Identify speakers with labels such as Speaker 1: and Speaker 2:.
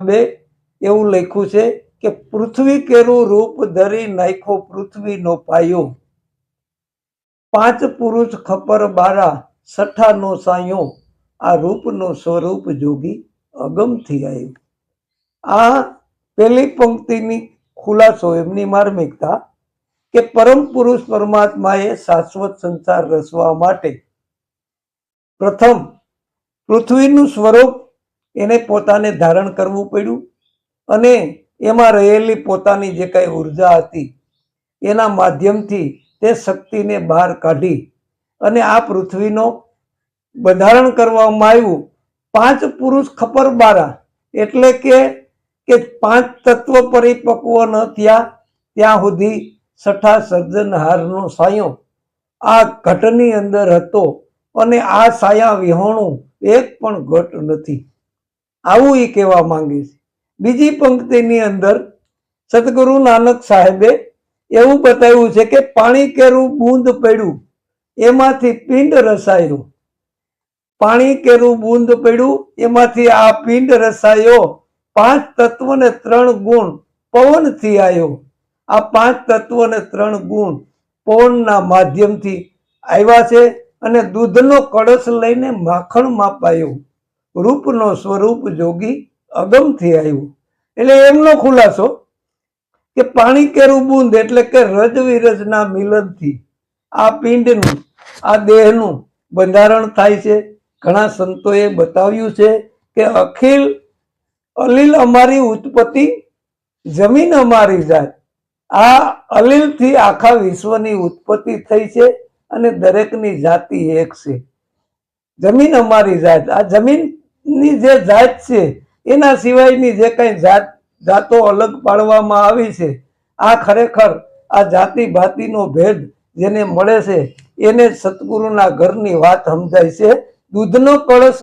Speaker 1: બે એવું લખ્યું છે કે પૃથ્વી કેરું રૂપ ધરી નાખ્યો પૃથ્વીનો પાયો, પાંચ પુરુષ ખપર બારા સઠાનો સાયો, આ રૂપનો સ્વરૂપ જોગી અગમથી આવ્યું. આ પહેલી પંક્તિની ખુલાસો એમની માર્મિકતા કે પરમ પુરુષ પરમાત્માએ શાશ્વત સંસાર રચવા માટે પ્રથમ પૃથ્વીનું સ્વરૂપ એને પોતાને ધારણ કરવું પડ્યું અને એમાં રહેલી પોતાની જે કઈ ઉર્જા હતી એના માધ્યમથી તે શક્તિને બહાર કાઢી અને આ પૃથ્વીનો બંધારણ કરવામાં આવ્યું. પાંચ પુરુષ ખપર બારા એટલે કે પાંચ તત્વ પરિપક્વ ન થયા ત્યાં સુધી છઠ્ઠા સર્જનહારનો સાયો આ ઘટની અંદર હતો અને આ સાયા વિહોણું એક પણ ઘટ નથી, આવું એ કહેવા માંગે છે. બીજી પંક્તિની અંદર સદગુરુ નાનક સાહેબે એવું બતાવ્યું છે કે પાણી કેરું બૂંદ પડ્યું એમાંથી પિંડ રસાયો, પાણી કેરું બૂંદ પડ્યું એમાંથી આ પિંડ રસાયો, પાંચ તત્વ ને ત્રણ ગુણ પવનથી આવ્યો. આ પાંચ તત્વ ને ત્રણ ગુણ પવનના માધ્યમથી આવ્યા છે અને દૂધનો કળશ લઈને માખણ માપાયો, રૂપનો સ્વરૂપ જોગી અગમથી આવ્યું. એટલે એમનો ખુલાસો કે પાણી કેરું બૂંદ એટલે કે રજ વિરજના મિલનથી આ પિંડનું આ દેહનું બંધારણ થાય છે. ઘણા સંતોએ બતાવ્યું છે કે અખિલ અલીલ અમારી ઉત્પત્તિ, જમીન અમારી જાત. આ અલીલથી આખા વિશ્વની ઉત્પત્તિ થઈ છે અને દરેકની જાતિ એક છે. જમીન અમારી જાત, આ જમીનની જે જાત છે એના સિવાયની જે કઈ જાતો અલગ પાડવામાં આવી છે, આ ખરેખર આ જાતિ ભાતિનો ભેદ જેને મળે છે એને સતગુરુના ઘરની વાત સમજાય છે. દૂધનો કળશ